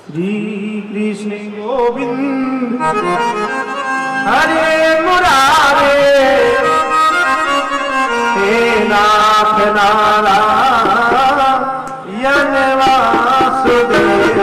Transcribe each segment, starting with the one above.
श्री कृष्ण गोविंद हरे मुरारे हे नाथ नारायण वासुदेव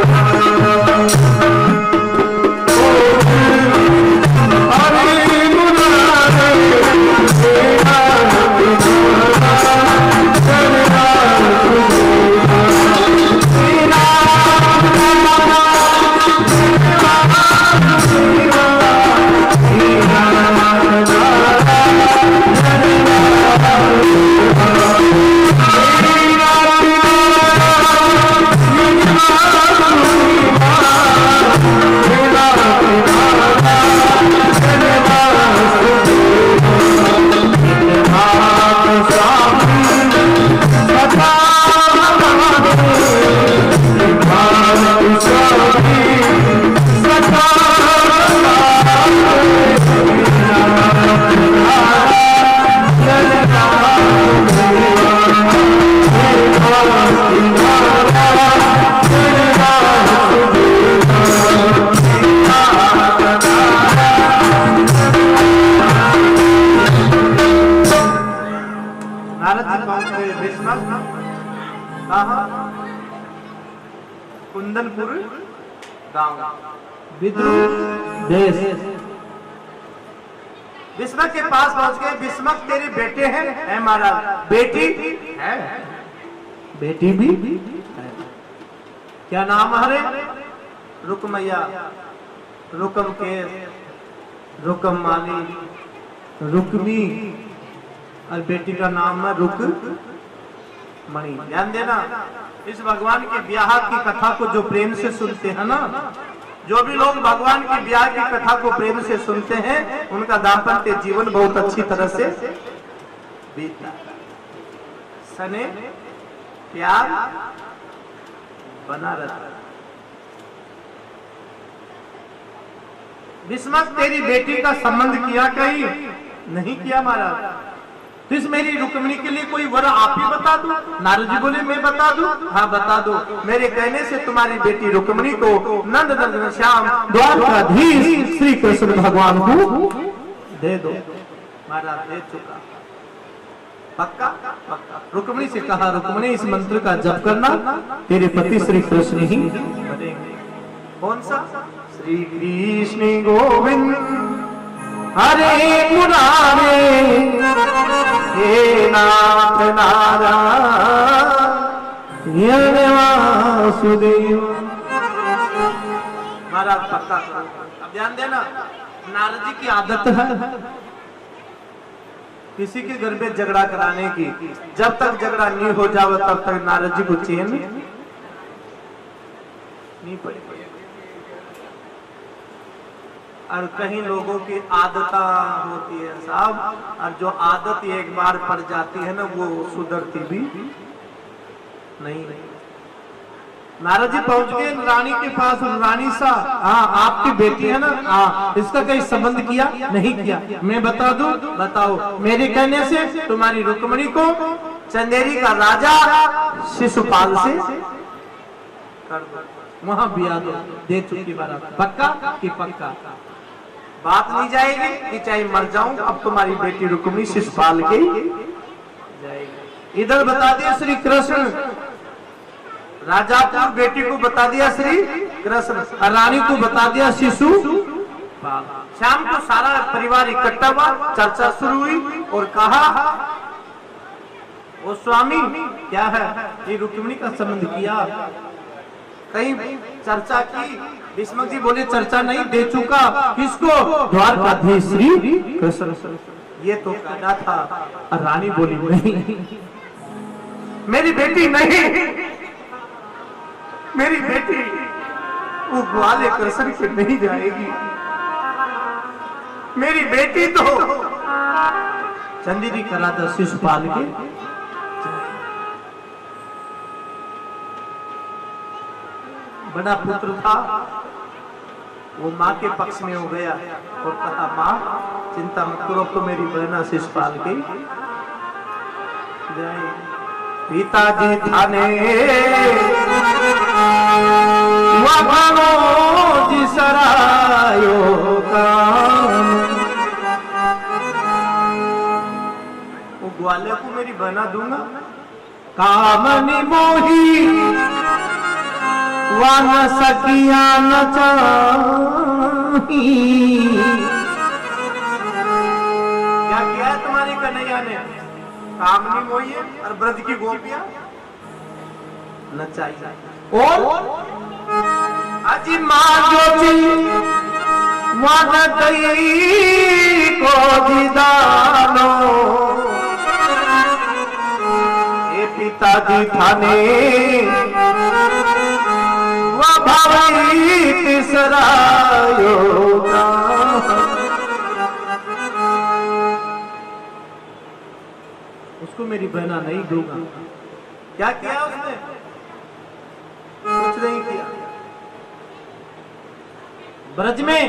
कुंदनपुर गांव विद्रुप देश। भीष्मक के पास पहुंच गए। भीष्मक तेरे बेटे हैं महाराज? बेटी है, बेटी भी है। क्या नाम है? रुकमैया, रुकम केस, रुकम माली, रुक्मी, और बेटी का नाम है रुकमणि। ध्यान देना, इस भगवान के ब्याह की कथा को जो प्रेम से सुनते हैं ना, जो भी लोग भगवान की ब्याह की कथा को प्रेम से सुनते हैं, उनका दाम्पत्य जीवन बहुत अच्छी तरह से बीतता है। सने प्यार बना रहता है। भीष्मक तेरी बेटी का संबंध किया कहीं नहीं किया महाराज? तो इस मेरी रुक्मिणी के लिए कोई वर आप ही बता दो। नारद जी बोले मैं बता दूं? हाँ बता दो। मेरे कहने से तुम्हारी बेटी रुक्मिणी को नंद नंदन श्याम द्वारकाधीश श्री कृष्ण भगवान को दे दो। महाराज दे चुका। पक्का? पक्का। रुक्मिणी से कहा, रुक्मिणी इस मंत्र का जप करना, तेरे पति श्री कृष्ण ही बनेंगे। कौन सा? श्री कृष्ण गोविंद हरे मुरारे हे नाथ नारायण वासुदेव। महाराज पक्का। अब ध्यान देना, नारद जी की आदत है किसी के घर में झगड़ा कराने की। जब तक झगड़ा नहीं हो जावे तब तक नारद जी को चैन नहीं पड़ेगी। और कहीं लोगों की आदत होती है साहब, और जो आदत एक बार पड़ जाती है ना, वो सुधरती भी नहीं। नारद जी पहुंच गए रानी के पास। रानी सा, हाँ आपकी बेटी है ना? हाँ। इसका कहीं संबंध किया? नहीं किया। मैं बता दूं? बताओ। मेरे कहने से तुम्हारी रुक्मिणी को चंदेरी का राजा शिशुपाल से कर दो, वहां ब्याह दो। दे चुकी बारात। पक्का कि पक्का? बात नहीं जाएगी कि चाहे मर जाऊं, अब तुम्हारी बेटी रुक्मिणी शिशुपाल की जाएगी। इधर बता दिया श्री कृष्ण, राजापुर बेटी को बता दिया श्री कृष्ण, रानी को बता दिया शिशुपाल। शाम को सारा परिवार इकट्ठा हुआ, चर्चा शुरू हुई और कहा, ओ स्वामी क्या है? ये रुक्मिणी का संबंध किया? कहीं चर्चा की? भीष्मक जी बोले चर्चा नहीं, दे चुका। किसको? द्वारकाधीश श्री कृष्ण। ये तो कहना था। रानी बोली नहीं, मेरी बेटी नहीं, मेरी बेटी वो ग्वाले कृष्ण से नहीं जाएगी। मेरी बेटी तो चंदेरी का राजा शिशुपाल के बड़ा पुत्र था। वो माँ के पक्ष में हो गया और कहा, माँ चिंता मत करो, तो मेरी बहना शिशुपाल के जाए। पिताजी थाने कामनी मोही वन सकिया न चाही। क्या किया है तुम्हारी कन्हैया ने? कामनी मोही और ब्रज की गोपियां नचाई। और अजी मांगो जी मन दई को जिदानो, ये पिताजी थाने वह भाई तीसरा योगा। उसको मेरी बहना नहीं दूंगा। क्या किया उसने? कुछ नहीं किया। ब्रज में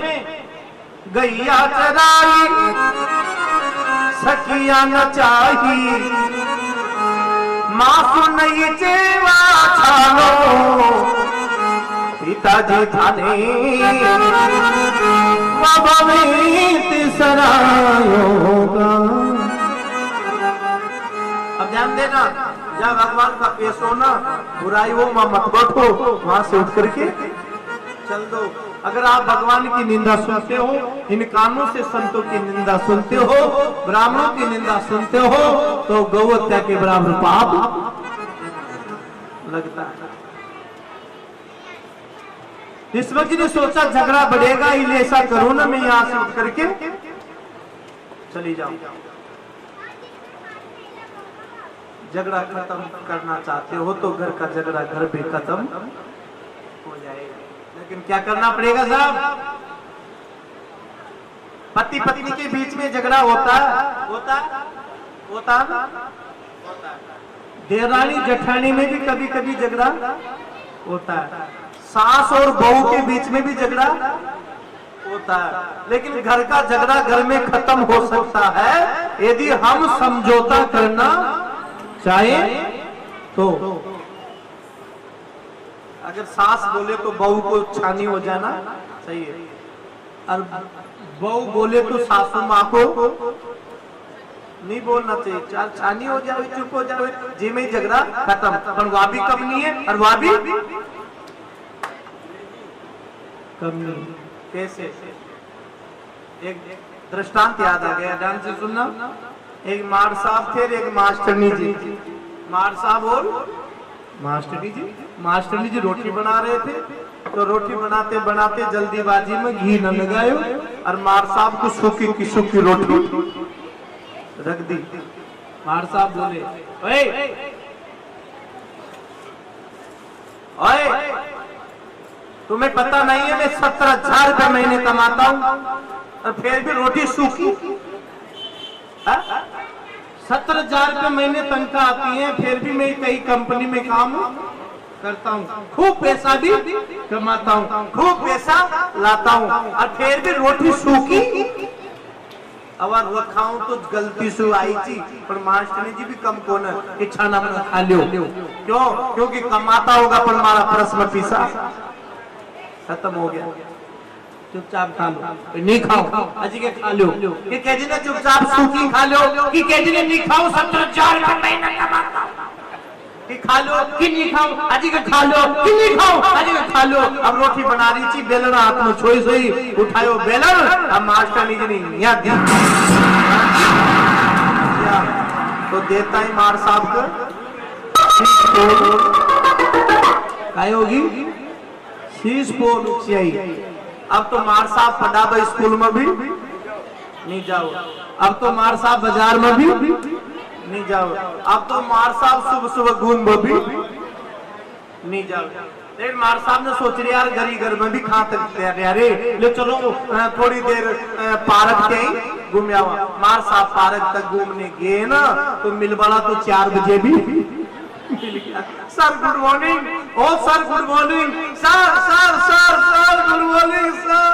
गैया चराई सखिया नचाही, माँ सुनई चेवा छालो, पिताजी थाने तीसरा योगा। अब ध्यान देना, जब भगवान का पेश हो ना, बुराई हो वहां मत बैठो, वहां से उठ करके चल दो। अगर आप भगवान की निंदा सुनते हो, इन कानों से संतों की निंदा सुनते हो, ब्राह्मणों की निंदा सुनते हो, तो गौहत्या के बराबर पाप लगता है। इस वक्त ने सोचा झगड़ा बढ़ेगा, इसलिए ऐसा करूं ना, मैं यहां से उठ करके चली जाऊं। झगड़ा खत्म करना चाहते हो तो घर का झगड़ा घर पे खत्म हो जाएगा। लेकिन क्या करना पड़ेगा साहब? पति पत्नी के बीच में झगड़ा होता ना? देवरानी जेठानी में भी कभी कभी झगड़ा होता है, सास और बहू के बीच में भी झगड़ा होता है। लेकिन घर का झगड़ा घर में खत्म हो सकता है यदि हम समझौता करना चाहे तो। अगर सास बोले तो बहू को छानी हो जाना चाहिए, और बहू बोले तो सासू माँ को नहीं बोलना चाहिए। चार छानी हो जाए, चुप हो जाए, जी में झगड़ा खत्म। पर वह भी कम नहीं है और वह भी कम नहीं। कैसे? एक दृष्टांत याद आ गया, ध्यान से सुनना। एक मार साहब थे, एक मास्टरनी जी। मार साहब और मास्टरनी जी रोटी बना रहे थे, तो रोटी बनाते बनाते जल्दीबाजी में घी न लगायो और मार साहब को सूखी की सूखी रोटी रख दी। मार साहब बोले, ओए तुम्हें पता नहीं है मैं 17,000 रुपए महीने कमाता हूँ और फिर भी रोटी सूखी? 17,000 रुपए महीने तनख्वाह आती है, फिर भी मैं कई कंपनी में काम करता हूँ, खूब पैसा भी कमाता हूँ, खूब पैसा लाता हूँ, और फिर भी रोटी सूखी। अब रखाऊं तो गलती से आई थी, पर मास्टरनी जी भी कम कौन है कि छाना बना खा लियो। क्यों? क्योंकि कमाता होगा पर हमारा प्रश्न पीसा खत्म हो गया। चुपचाप खा लो, नहीं खाओ अजी के खा लो, कि कहते ना चुपचाप सूखी खा लो, कि कहते ने नहीं खाओ 17,000 रुपए महीना कमाता, कि खा लो कि नहीं खाओ अजी के खा लो, कि नहीं खाओ अजी के खा लो। अब रोटी बना रही थी, बेलन हाथ में छोई सोई उठायो बेलन, अब मास्टरनी जी नहीं यहाँ दी तो देता ही मार साहब को काय होगी शीश पोल चाहिए। अब तो मार साहब पढ़ाबा स्कूल में भी नहीं जाओ, अब तो मार साहब बाजार में भी नहीं जाओ, अब तो मार साहब सुबह सुबह घूम भी नहीं जाओ। लेकिन मार साहब ने सोच रहे यार गरी घर में भी खा सकते हैं, अरे ले चलो थोड़ी देर पार्क के ही घूम आओ। मार साहब पार्क तक घूमने गए ना तो मिलवाड़ा तो 4 बजे भी मिल गया। सर गुड मॉर्निंग, ओ sir good morning, sir sir sir sir good morning sir.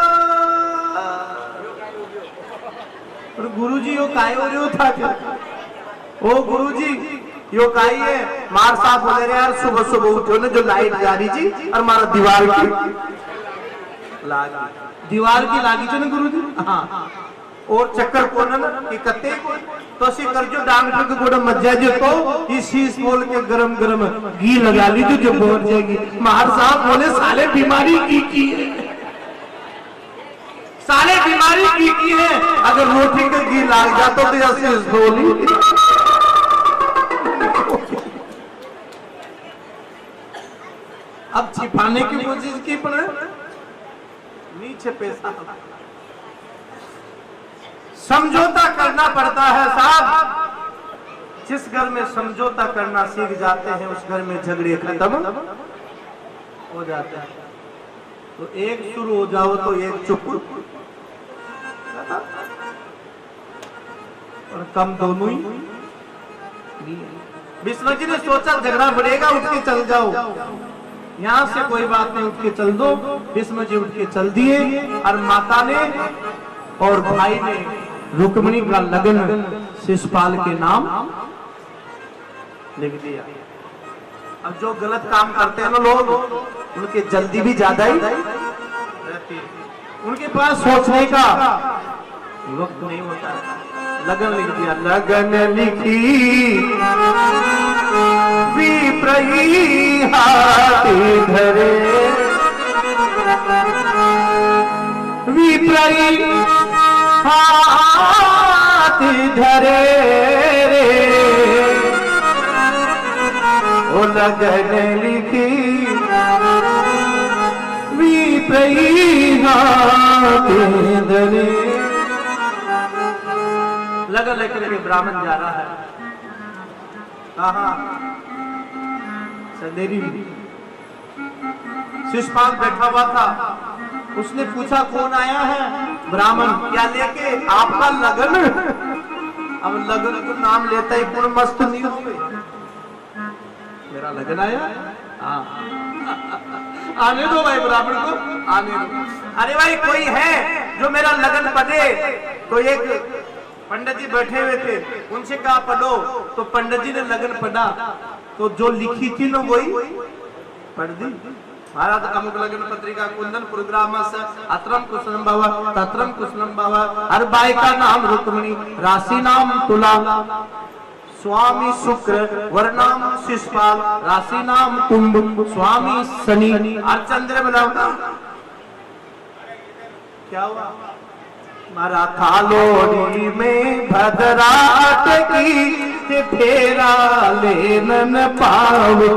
और गुरुजी यो काय हो रहे था क्या? ओ गुरुजी यो काई है? मार साहब बोले यार सुबह सुबह उठो ना जो लाइट जा रही थी और हमारा दीवार की लागी थी ना गुरुजी। हाँ और चक्कर को ना कि कते तो सी कर जो डॉक्टर को गोड़ा मज्जा जो तो इस शीश बोल के गरम गरम घी लगा ली जो बोर जाएगी। महार साहब बोले साले बीमारी की है, साले बीमारी की है, अगर रोटी का घी लाग जाता तो ऐसे बोली। अब छिपाने की कोशिश की पर नीचे पैसा समझौता करना पड़ता है साहब। जिस घर में समझौता करना सीख जाते हैं उस घर में झगड़े खत्म हो जाते हैं। तो एक शुरू हो जाओ तो एक चुप और कम दोनों ही। विष्णु जी ने सोचा झगड़ा बढ़ेगा, उठ के चल जाओ, यहां से कोई बात नहीं, उठ के चल दो। विष्णु जी उठ के चल दिए और माता ने और भाई ने रुक्मिणी का लगन शिशुपाल के नाम लिख दिया। अब जो गलत काम करते हैं ना लोग, उनके जल्दी भी ज्यादा ही रहती है, उनके पास सोचने का वक्त नहीं होता है। लगन लिख दिया, लगन लिखी विप्रही हाथी धरे, विप्रही हाथी धरे रे, ओ लगन लिखी विप्रही हाथी धरे। लगन लेकर के ब्राह्मण जा रहा है, कहा संदेरी शिशुपाल बैठा हुआ था। उसने पूछा कौन आया है? ब्राह्मण। क्या लेके? आपका लगन। अब लगन को नाम लेता ही पूर्ण मस्त नहीं हो गए, मेरा लगन आया। आने दो भाई ब्राह्मण को, आने दो। अरे भाई कोई है जो मेरा लगन पढ़े? तो एक पंडित जी बैठे हुए थे, उनसे कहा पढ़ो, तो पंडित जी ने लगन पढ़ा, तो जो लिखी थी ना वही पढ़ दी। महाराज अमुक लगन पत्रिका कुंदन प्रोग्राम अत्रम कुशलम भव तत्रम कुशलम भव, हर बाई का नाम रुक्मिणी, राशि नाम तुला, स्वामी शुक्र, वर्णाम शिशुपाल, राशि नाम कुंभ, स्वामी शनि, और चंद्र बनाओ। क्या हुआ? मारा था लोरी में भद्राट की, फेरा लेनन पावे।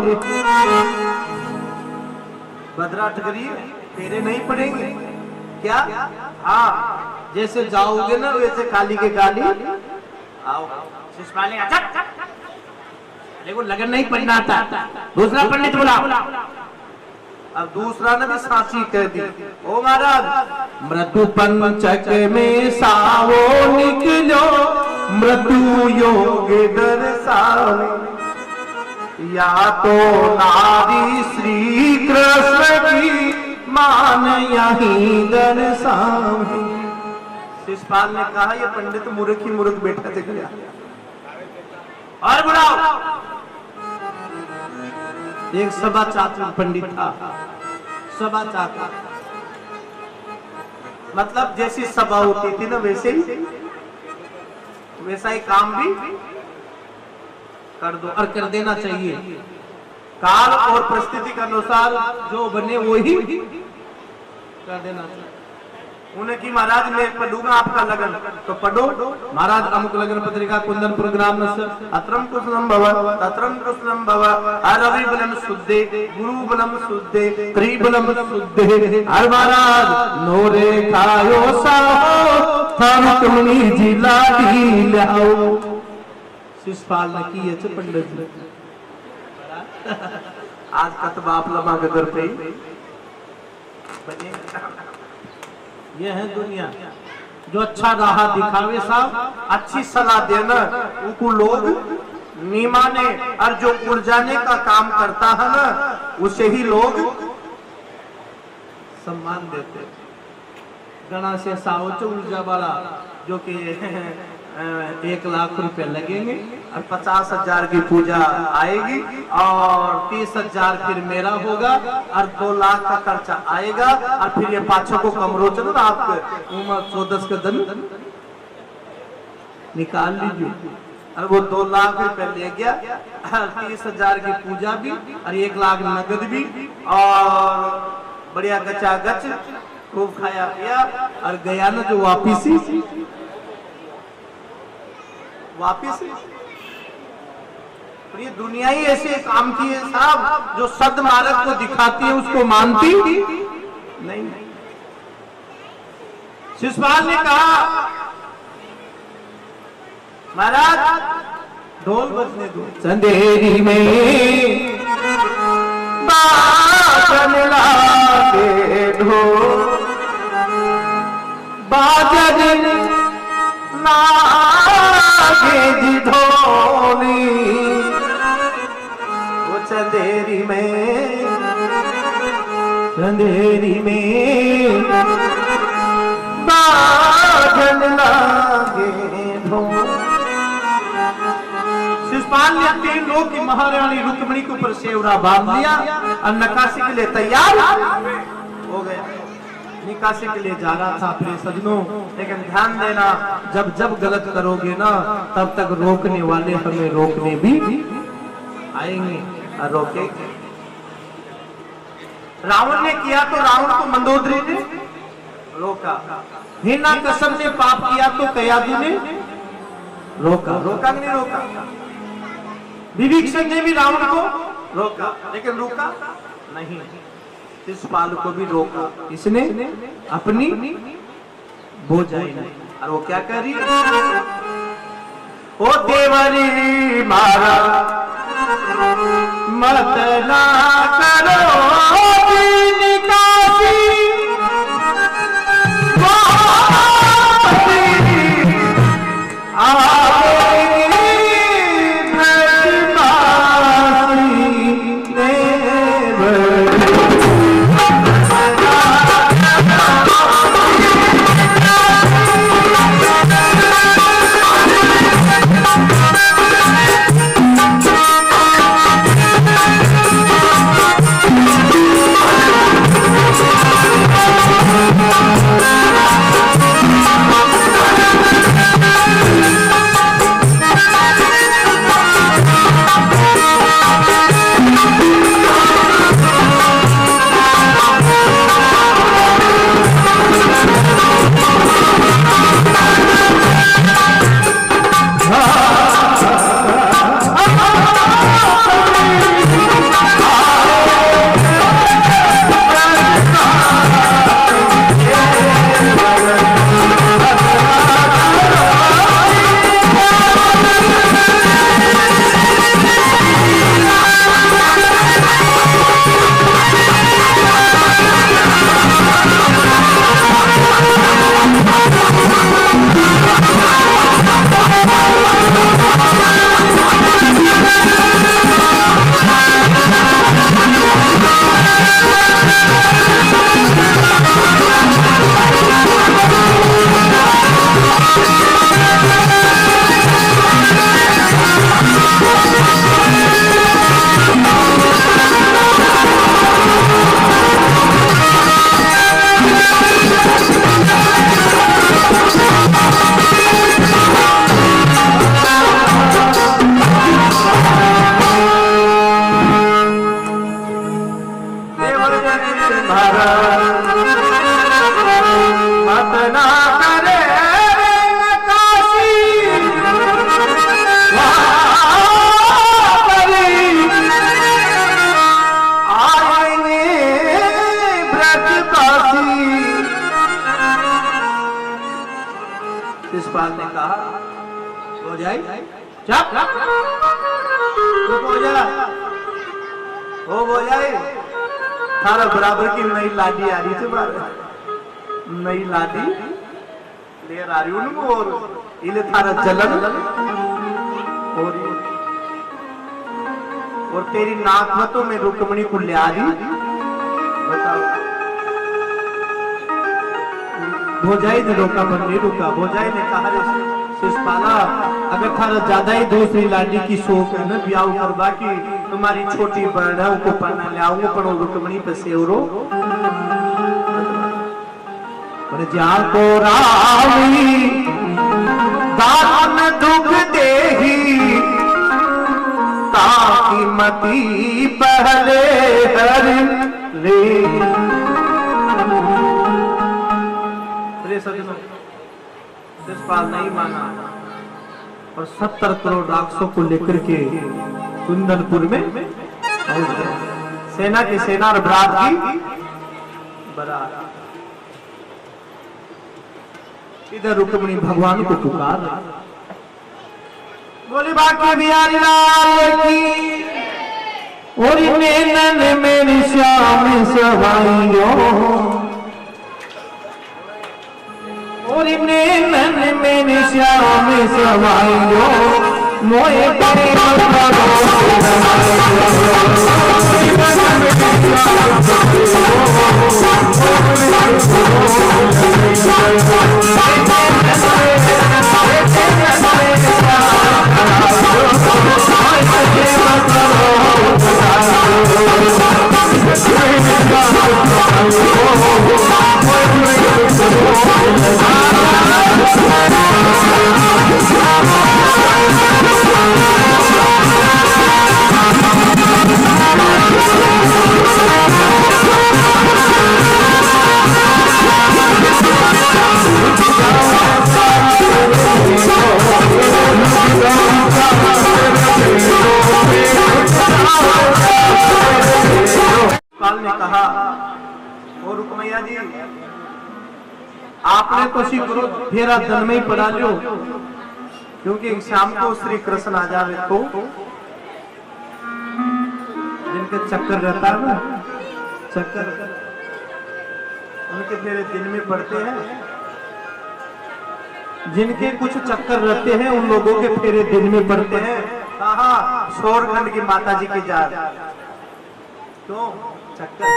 भद्राट गरीब फेरे नहीं पड़ेंगे क्या? हाँ, जैसे जाओगे ना वैसे काली के काली आओ। शिशुपाल ने देखो लगन नहीं पढ़ना था, दूसरा पंडित बुला। अब दूसरा ने भी सांची कह दी, ओ महाराज मृत्यु पंचक में सावो निकलो, मृत्यु योग दर्शावे, या तो नारी श्री कृष्ण की मान यही दर्शावे। शिशुपाल ने कहा ये पंडित मूर्ख ही मूर्ख बैठा थे गया, और बुलाओ। एक सभा चातुर पंडित था, सभा चातुर मतलब जैसी सभा होती थी ना वैसे ही वैसा ही काम भी कर दो और कर देना चाहिए। काल और परिस्थिति के अनुसार जो बने वो ही कर देना चाहिए। उन्हें की महाराज मैं पढ़ूंगा आपका लगन, तो पढ़ो। महाराज अमुक लगन पत्रिका कुंदन प्रोग्राम अत्रम कुशलम भव तत्रम कुशलम भव, रवि बलम शुद्धे, गुरु बलम शुद्धे, त्रि बलम शुद्धे, हर महाराज नोरे खायो साहो, रुक्मिणी जी लाडी लाओ। शिशुपाल ने की है पंडित जी। आज का तो बाप लमा के घर पे ये है दुनिया। जो अच्छा राह दिखावे साहब, अच्छी सलाह देना, उनको लोग नहीं माने, और जो उड़ जाने का काम करता है ना उसे ही लोग सम्मान देते। गणा से सावच ऊर्जा वाला जो कि 1 लाख रुपए लगेंगे और 50,000 की पूजा आएगी और 30,000 फिर मेरा होगा और 2 लाख का खर्चा आएगा और फिर ये पाछो को कमरो चलो आपके 14 के दिन निकाल लीजिए। और वो 2 लाख रुपए ले गया, 30,000 की पूजा भी और 1 लाख नगद भी, और बढ़िया गचा गच खूब खाया पिया और गया ना जो वापिस और ये दुनिया ही ऐसे काम की है साहब, जो सद्मार्ग को दिखाती है उसको मानती नहीं। शिषपाल ने कहा महाराज ढोल बजने दो। चंदेरी में बाजन लागे ढोल, बाजन लागे जी ढोली, वो चंदेरी में बाजन लागे ढोल। शिषपाल ने 3 लोग की महारानी रुक्मिणी के ऊपर सेवरा बांध दिया और नकाशी के लिए तैयार हो गया। निकासी के लिए जा रहा था अपने सजनों, लेकिन ध्यान देना जब जब गलत करोगे ना तब तक रोकने वाले हमें रोकने भी आएंगे और रोकेंगे। रावण ने किया तो रावण को मंदोदरी ने रोका, हिरण्यकश्यप ने पाप किया तो कयाधु ने रोका नहीं रोका, विभीषण ने भी रावण को रोका लेकिन रुका नहीं, शिषपाल को भी रोका, इसने अपनी बोझाई नहीं। और वो क्या कर रही है, ओ देवरी मारा मत ना करो निकासी, शिषपाल ने कहा हो जाए चुप हो जा, हो जाए थारा बराबर की नई लाडी आ रही थी, नई लाडी ले आ रही हूँ और इले थारा जलन हो रही और तेरी नाक में तो मैं रुक्मिणी को ले आ रही। बताओ भोजाई ने रोका पर नहीं रुका। भोजाई ने कहा शिषपाला अगर थारा ज्यादा ही दूसरी लाडी की शौक है ना ब्याह करवा की, तुम्हारी छोटी बहन है उनको पढ़ना ले आऊंगा पर रुक्मिणी पे सेवरो जहाँ को रामी दान दुख देही ताकि मती पहले हर ले। शिषपाल नहीं माना और 70 करोड़ राक्षसों को लेकर के कुंदनपुर में सेना की सेना और बरात की बरात। इधर रुक्मिणी भगवान को पुकार बोली बाकी बिहारी लाल की। और नैनन मेरी श्याम सवाइयो, और नैनन मेरी श्याम सवाइयो, मोए ने कहा, और रुक्मैया जी आपने तो श्री गुरु फेरा धन में ही पड़ा लो, क्योंकि शाम को श्री कृष्ण आ जावे तो जिनके चक्कर रहता है ना, चक्कर उनके फेरे दिन में पड़ते हैं, जिनके कुछ चक्कर रहते हैं उन लोगों के फेरे दिन में पड़ते हैं। कहा शोरखंड की माता जी की जात क्यों चक्कर।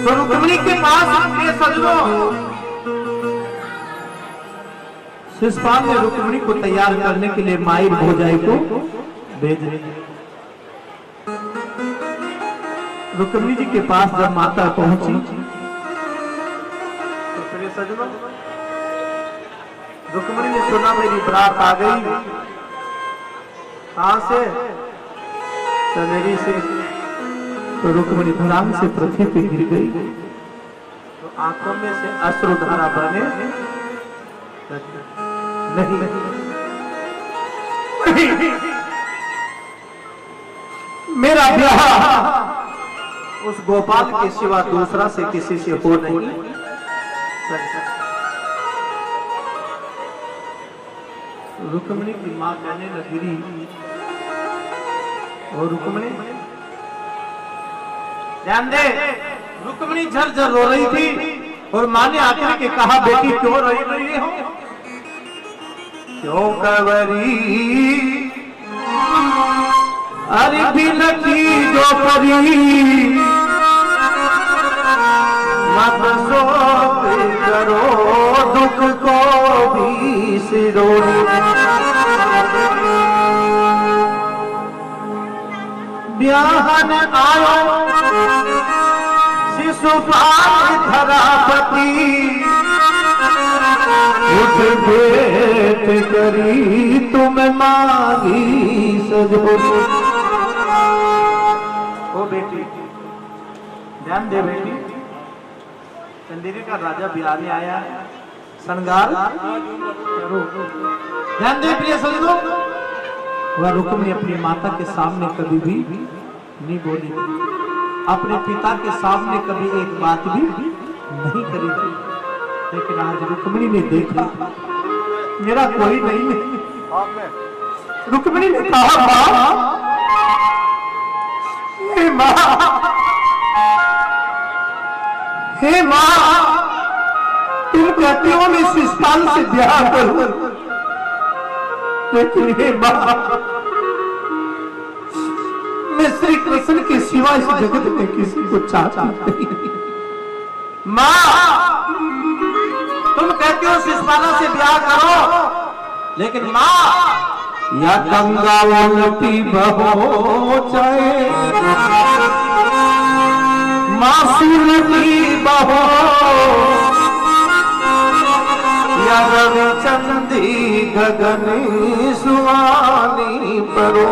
तो रुक्मिणी के पास ये सजनो शिषपाल ने रुक्मिणी को तैयार करने के लिए माई भोजाई को भेज दिया। रुक्मिणी जी के पास जब माता पहुंची तो फिर सजनो रुक्मिणी ने सुना मेरी बरात आ गई। कहां से? चंदेरी से। तो रुक्मिणी धड़ाम से पृथ्वी पे गिर गई। तो आंखों में से अश्रुधारा बने नहीं। मेरा ब्याह उस गोपाल के सिवा दूसरा से किसी से हो नहीं सकता। रुक्मिणी की मां कहने लगी, और रुक्मिणी ध्यान दे, रुक्मिणी झरझर रो रही थी और मां ने आकर के कहा, बेटी क्यों रो रही हो? क्यों कवरी अरे बिनती जो परी मत शोक करो दुख को भी सिरोड़ी। ब्याहन आयो शिशुपाल धरापति, उठ भेंट करी तुम मांगी सजोरी। ओ बेटी ध्यान दे बेटी, चंदेरी का राजा बिहार आया, श्रृंगार करो। ध्यान दे प्रिय सजनों, वह रुक्मिणी अपनी माता के सामने कभी भी नहीं बोली, अपने पिता के सामने कभी एक बात भी नहीं करी थी। लेकिन आज रुक्मिणी ने देखा मेरा कोई नहीं है। रुक्मिणी ने कहा, मां हे मां, हे मां, तुम कहती हो मैं शिषपाल से ब्याह करूं, लेकिन हे मां मैं श्री कृष्ण के सिवा इस जगत में किसी को चाहता नहीं। मां तुम कहती हो शिषपाल से ब्याह करो, लेकिन मां या गंगा उल्टी बहो चाहे मासूर की बहो, या रवि चंदी गगनी सुहानी परो।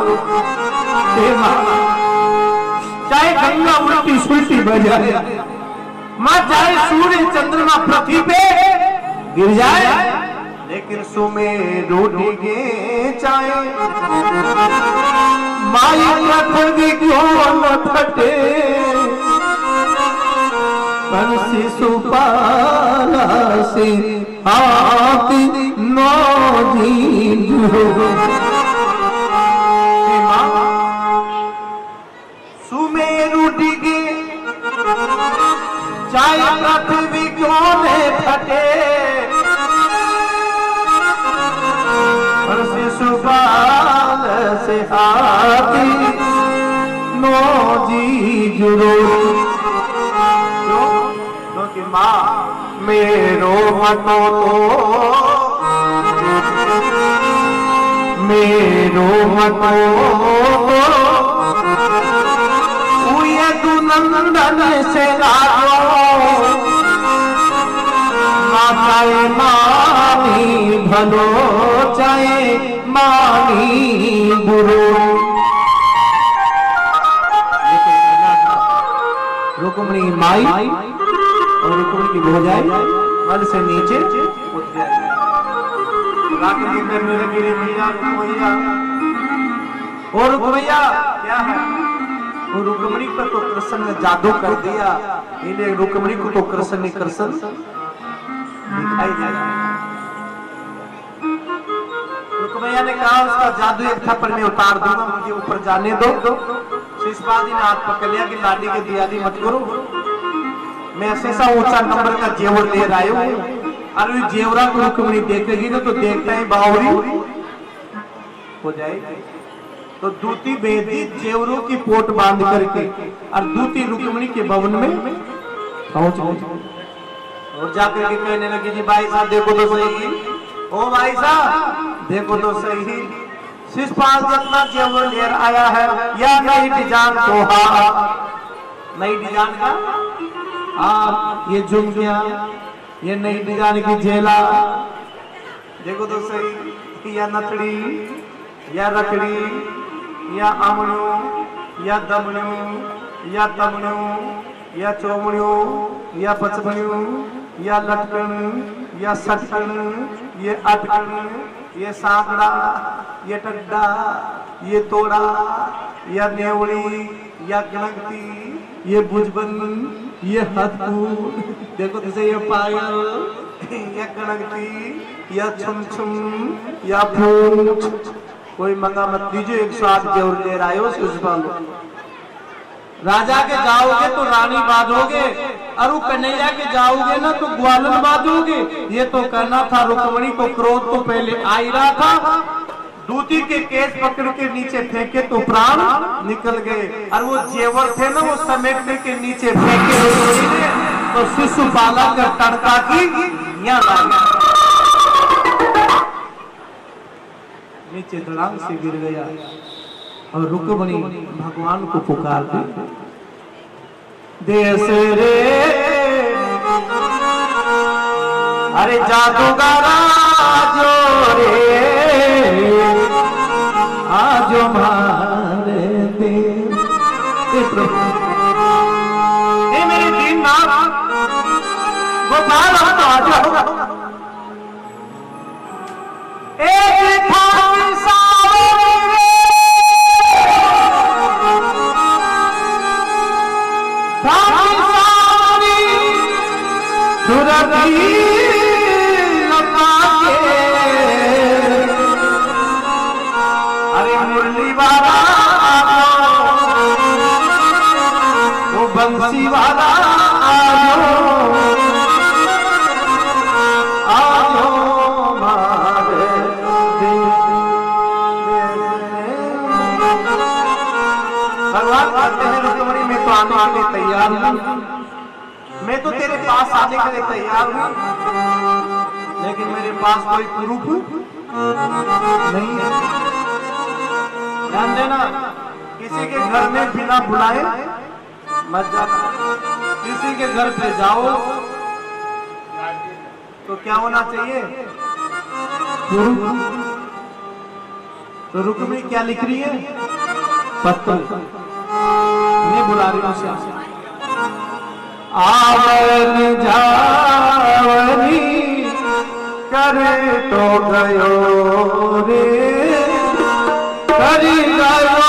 चाहे गंगा उल्टी सुल्टी बजाए, मां चाहे सूर्य चंद्रमा पृथ्वी पे गिर जाए, लेकिन सुमेरु डिगे चाहे माई पृथ्वी क्यों न फटे। पर शिशुपाला से आती नो सुमेरु डिगे चाहे पृथ्वी क्यों न फटे। पर शिशुपाल से आती नो जी जरूर। क्योंकि माँ मेरो मतो नंदन से चाहे मानी भलो चाहे मानी बुरो। रुक्मिणी माई और रुक्मिणी की भौजाई मल से नीचे उतर जाएगी। और रुक्मैया क्या है, वो रुक्मिणी पर तो कृष्ण ने जादू कर दिया, इन्हें रुक्मिणी को तो कृष्ण ने कृष्ण दिखाई दिया। रुक्मैया ने कहा उसका जादू एक थप्पड़ में उतार दूंगा, मुझे ऊपर जाने दो। शिशुपाल जी ने हाथ पकड़ लिया कि लाडी के दियादी मत करो, मैं ऐसा ऊंचा नंबर का जेवर ले रहा हूं। अरे जेवरा को रुक्मिणी देखेगी ना तो देखता ही बावरी हो जाएगी। तो दूती बेदी जेवरों की पोट बांध करके और दूती रुक्मिणी के भवन में पहुंच गई और जाकर के कहने लगी जी भाई साहब देखो तो सही, ओ भाई साहब देखो तो सही, शिशुपाल जितना जेवर ले आया है या नई डिजाइन तो नई डिजाइन का आप ये झुमकियां, ये नई डिजाइन की झेला देखो तो सही, या नथड़ी या रखड़ी या आमणियों या दमणियों या तमणियों या चौमणियों या पचमणियों या लटकन या सटकन, ये अटकन, ये सांकड़ा, ये टड्डा, ये तोड़ा, या नेवड़ी, या गणगती, ये भुजबन, ये हथकूट देखो जैसे ये पायल, या गणगती, या छुम छुम, या पूंछ। कोई मंगा मत दीजिए, 108 जेवर ले रहे हो शिशुपाल। राजा के जाओगे तो रानी बाजोगे, और कन्हैया के जाओगे ना तो ग्वालन बाजोगे। ये तो करना था, रुक्मिणी को क्रोध तो पहले आ ही रहा था। दूती के केस पकड़ के नीचे फेंके तो प्राण निकल गए, और वो जेवर थे ना वो समेटने के नीचे फेंके तो शिशुपाला का तड़का की नीचे धड़ाम से गिर गया और रुक्मिणी भगवान को पुकार दी, देश रे अरे जादूगरा जो रे आजो मारे दे। ए मेरे दीननाथ गोपाल हम आ जाओ, एक थामी सावरी थामी सावरी सुरती लपा के, अरे मुरली वाला वो बंसी वाला आने के लिए तैयार हूं, मैं तो तेरे पास आने के लिए तैयार हूं, लेकिन मेरे पास कोई प्रूफ नहीं है। ध्यान देना, किसी के घर में बिना बुलाए मत जाना। किसी के घर पे जाओ तो तो क्या होना चाहिए? तो रुक्मिणी क्या लिख रही है? पत्र। मैं बुला रही हूँ श्याम। आवन जावनी करे तो गयो रे, करी गयो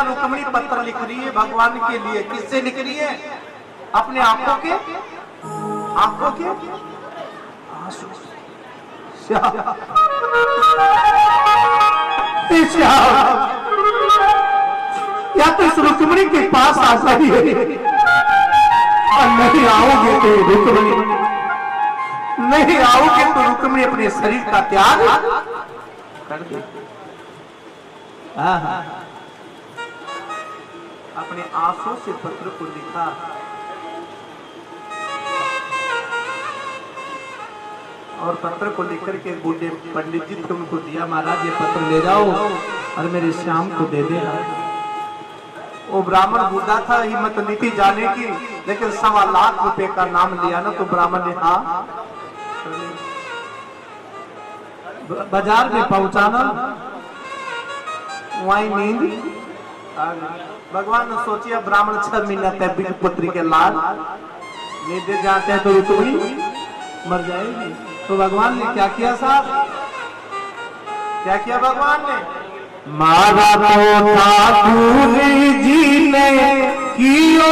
रुक्मिणी पत्र लिख रही है भगवान के लिए। किससे लिख रही है? अपने आंखों के आंसू। या तो इस रुक्मिणी के पास आ सही है और नहीं आओगे तो रुक्मिणी, नहीं आओगे तो रुक्मिणी अपने शरीर का त्याग कर दे। अपने आंसू से पत्र को लिखा। और पत्र को लिखकर के बूढ़े पंडित जी थे उनको दिया। महाराज ये पत्र ले जाओ और मेरे श्याम को दे देना। वो ब्राह्मण बूढ़ा था, हिम्मत नहीं थी जाने की, लेकिन 1.25 लाख रुपए का नाम लिया ना तो ब्राह्मण ने हाँ। बाजार में पहुंचाना, वहीं नींद आ गई। भगवान ने सोचिया ब्राह्मण 6 महीना तक पुत्री के लाल नहीं दे जाते हैं तो रुक्मिणी मर जाएगी। तो भगवान ने क्या किया साहब? क्या किया भगवान ने? मारा तो ठाकुर जी ने कियो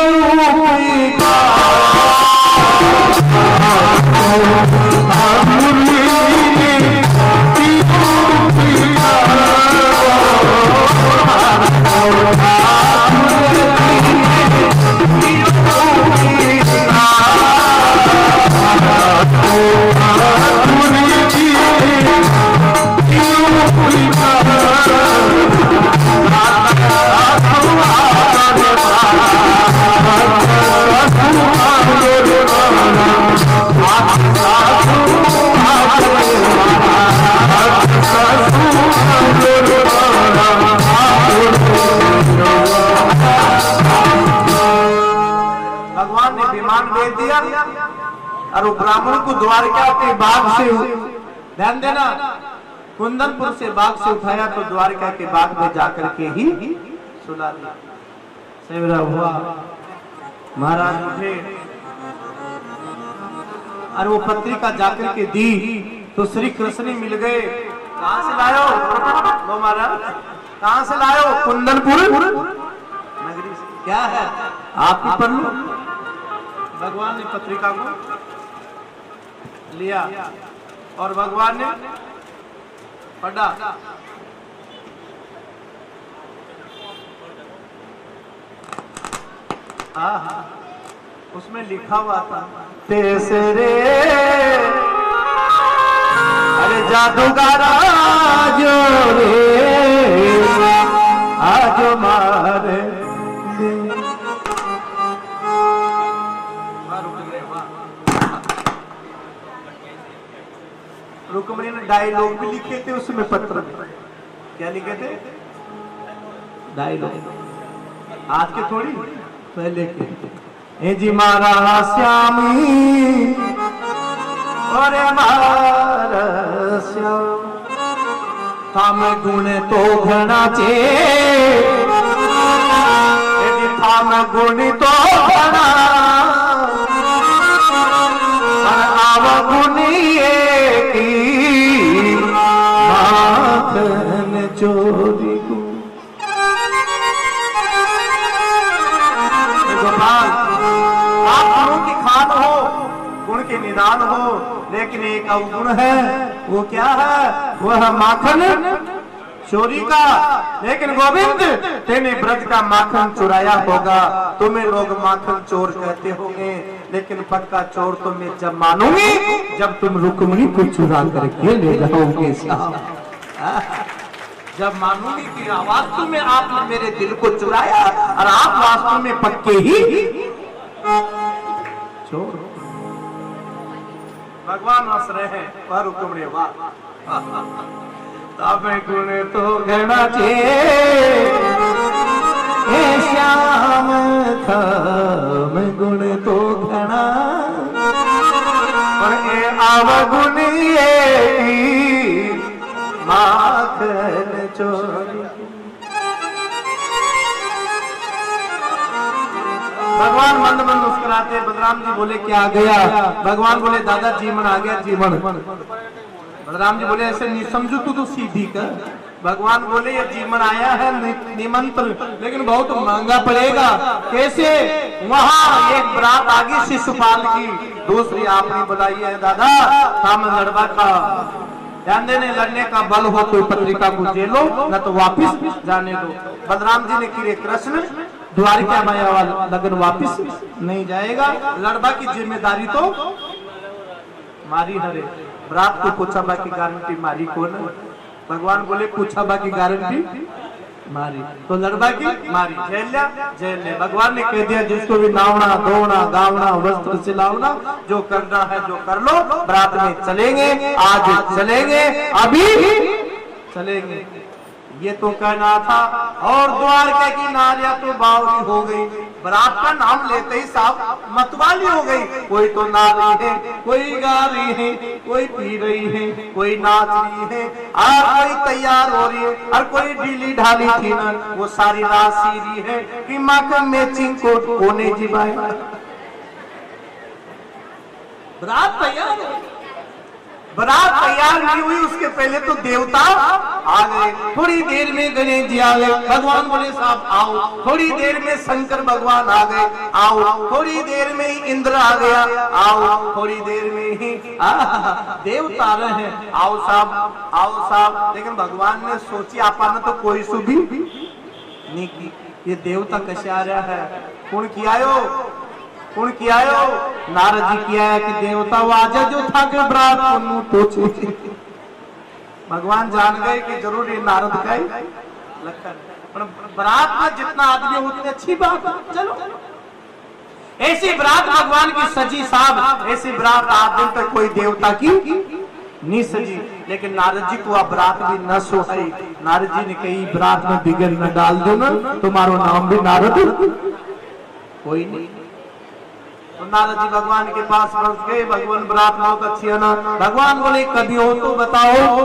भगवान ने विमान भेज दिया और वो ब्राह्मण को द्वारका के बाग से, ध्यान देना, कुंदनपुर से बाग से उठाया तो द्वारका के बाग में जाकर के ही सुला दिया। सेवरा हुआ, महाराज उठे और वो पत्रिका जाकर के दी तो श्री कृष्ण मिल गए। कहां से लायो? लो महाराज, कहां से लायो? कुंदनपुर नगरी से। क्या है? आप ही पढ़ लो। भगवान ने पत्रिका को लिया और भगवान ने पढ़ा। उसमें लिखा हुआ था तेसरे अरे जादूगारा जो रे आज मारे रुक्मिणी ने डायलॉग भी लिखे थे उसमें पत्र में। क्या लिखे थे? डायलॉग। आज के थोड़ी पहले के। ए जी मारा श्यामी और मारा श्याम थाम गुण तो घना चे थाम गुण तो घना आव गुनिए की माखन चोरी को। गोपाल आप गुणों की खान हो, गुण के निदान हो, लेकिन एक अवगुण है। वो क्या है? वह माखन चोरी का। लेकिन गोविंद तेने ब्रज का माखन चुराया होगा, तुम्हें लोग माखन चोर कहते होंगे, लेकिन पक्का चोर तो मैं जब मानूंगी जब तुम रुक्मिणी को चुरा करके ले जाओगे। जब मानूंगी कि वास्तव में आपने मेरे दिल को चुराया और आप वास्तव में पक्के ही चोर। भगवान हंस रहे हैं वह रुक्मिणी वाह तब गुण तो घना चे श्याम थम गुण तो घना और ए अवगुण ये माखन चोरी। भगवान मंद मंद मुस्कुराते। बलराम जी बोले क्या गया? भगवान बोले दादा जीवन आ गया जीवन। बलराम जी बोले ऐसे नहीं समझो तू तो सीधी कर। भगवान बोले ये जीवन आया है निमंत्रण, लेकिन बहुत महंगा पड़ेगा। कैसे? वहाँ एक बरात आ गई शिशुपाल की, दूसरी आपने बुलाई है दादा हम लड़वा का ध्यान देने लड़ने का बल हो तो पत्रिका को दे लो, न तो वापिस जाने दो। बलराम जी ने किए कृष्ण द्वारिका माया वाला लगन वापिस नहीं जाएगा। लड़वा की जिम्मेदारी तो मारी हरे। बरात को पूछा बाकी गारंटी मारी कौन? भगवान बोले पूछा बाकी गारंटी मारी, तो लड़वा की मारी। जेल ले। भगवान ने कह दिया जिसको भी नावना धोना गावना वस्त्र सिलावना जो करना है जो कर लो। बरात में चलेंगे, आज चलेंगे, अभी चलेंगे। ये तो कहना था। और द्वारका की नारियां तो बावली हो गई। बरात का नाम लेते ही साहब मतवाली हो गई। कोई तो ना रही है, कोई गा रही है, कोई पी रही है, कोई नाच रही है, और कोई तैयार हो रही है, और कोई ढीली ढाली थी ना वो सारी रात सी रही है कि माखन मैचिंग कोट होने जी भाई। बरात तैयार हो, बरात तैयार नहीं हुई उसके पहले तो देवता आ गए। थोड़ी देर में गणेश जी आ गए। भगवान बोले साहब आओ। थोड़ी देर में शंकर भगवान आ गए, आओ। थोड़ी देर में ही इंद्र आ गया, आओ। थोड़ी देर में ही देवता रहे, आओ साहब, आओ साहब। लेकिन भगवान ने सोची आपने तो कोई सुबी नहीं की। ये देवता कैसे आ रहा है? कौन किया कौन किया? नारद जी किया है कि देवता वो आजा जो था के बरात पूछे। भगवान जान गए कि जरूर ये नारद का ही लक्षण। बरात में जितना आदमी उतनी अच्छी बात है। चलो ऐसी बरात भगवान की सजी साहब, ऐसी बरात आज दिन तक कोई देवता की नहीं सजी। लेकिन नारद जी को अब बरात भी न सोई। नारद जी ने कही बरात में बिगड़ न डाल दो ना, तुम्हारा नाम भी नारद कोई नहीं। तो नारद जी भगवान के पास पहुंच गए। भगवान बरात बहुत अच्छी है ना? भगवान बोले कभी हो तो बताओ।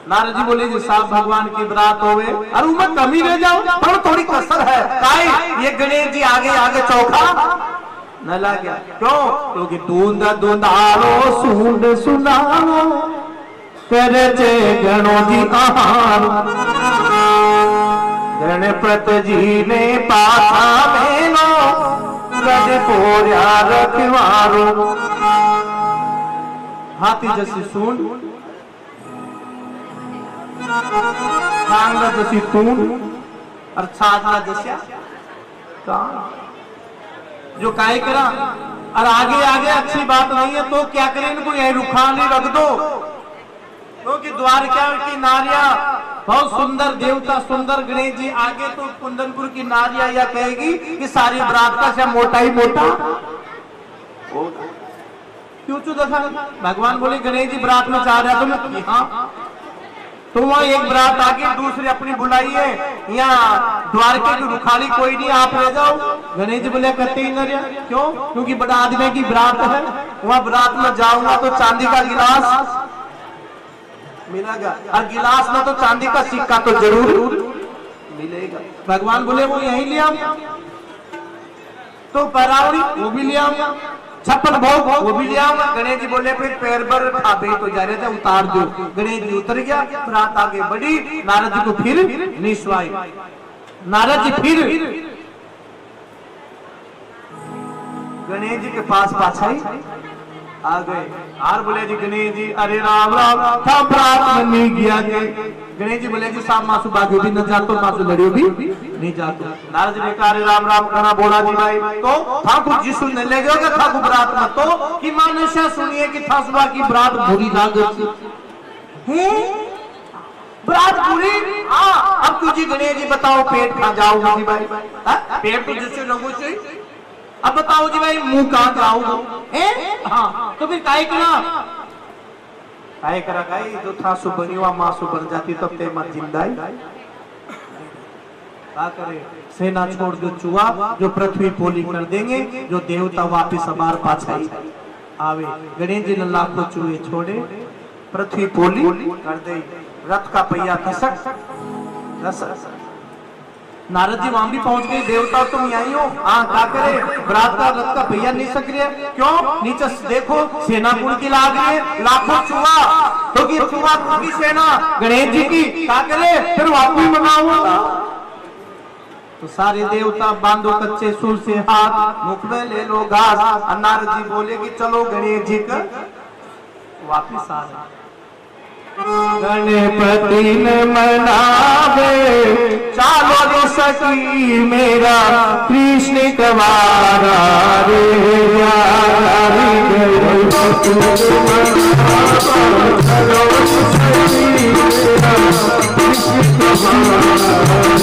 नारद जी बोले जी साहब भगवान की बरात हो गए, अरे मैं कमी रह जाओ पर थोड़ी कसर है। काई ये गणेश जी आगे आगे चौखा न लगा। क्यों? क्योंकि दूंद दूंदारो सूंड सुनाओ करे जे गणो जी आहार। गणपत जी ने पाछा मेनो गज पोर्या रखवारो, हाथी जैसी सूंड, कांगड़ा जैसी तूंड और छाजला जैसा कान। जो काय करा और आगे आगे अच्छी बात नहीं है तो क्या करें, इनको यही रुखानी रख दो, क्योंकि द्वारका की नारियां बहुत सुंदर, देवता सुंदर, गणेश जी आगे तो कुंदनपुर की नारियां यह कहेगी कि सारी बरात का सब मोटा ही मोटा। क्यों चू देखा, भगवान बोले गणेश जी बरात में चाह रहा तुम, हाँ तो वहां एक बरात आगे दूसरी अपनी बुलाई है, यहाँ द्वारके की रुखाली कोई नहीं, आप रह जाओ। गणेश जी बोले कहते ही नरिया, क्यों, क्योंकि बड़ा आदमी की बरात है, वहां बरात में जाऊंगा तो चांदी का गिलास मिलेगा और गिलास में तो चांदी का सिक्का तो जरूर मिलेगा। भगवान बोले वो यही ले आओ, तो परावड़ी वो भी ले आओ, छप्पन भोग वो भी ले आओ। गणेश जी बोले फिर पैर पर खाबे तो जा रहे थे, उतार दो। गणेश जी उतर गया, रात आगे बढ़ी, नारद जी को फिर निश्वाई, नारद जी फिर गणेश जी के पास पाछाई आ गए और बोले जी गणेश जी अरे राम राम था बरात में नहीं गया के। गणेश जी बोले जी साहब मासू बाजू भी न जातो, मासू लड़ियो भी नहीं जातो। नारद जी ने कहा अरे राम राम कहना बोला जी भाई, तो ठाकुर जी सुनने ले गए ठाकुर बरात में, तो कि मानुष्य सुनिए कि था सुबह की बरात बुरी लागत है, बरात बुरी। हाँ अब तुझे गणेश जी बताओ पेट खा जाओ जी भाई, पेट तो जैसे लोगों से, अब बताओ जी भाई मुंह कहां जाओ, हाँ तो फिर काय करा काई जो था सु बनी हुआ मां सु बन जाती तब ते मत जिंदाई क्या करे। सेना छोड़ दो चुआ जो पृथ्वी पोली कर देंगे, जो देवता वापिस हमार पाछाई आवे। गणेश जी ने लाखों चूहे छोड़े, पृथ्वी पोली कर दे, रथ का पहिया खसक रस। नारद जी वहां भी पहुंच गए, देवता तुम यहीं हो, हाँ क्या करे, बरात का रथ का पहिया नहीं सक रहे, क्यों, नीचे देखो सेना कुल की लाग रही है, लाखों चूहा, तो कि चूहा की सेना गणेश जी की, क्या करे, फिर वापस मंगाओ। तो सारे देवता बांधो कच्चे सूल से हाथ, मुख में ले लो घास। नारद जी बोले कि चलो गणेश जी का वापिस आ रहे। गणपति ने मनावे चालो रे सखी मेरा कृष्ण कवारा रे यारी गणपति चलो सखी मेरा कृष्ण कवारा रे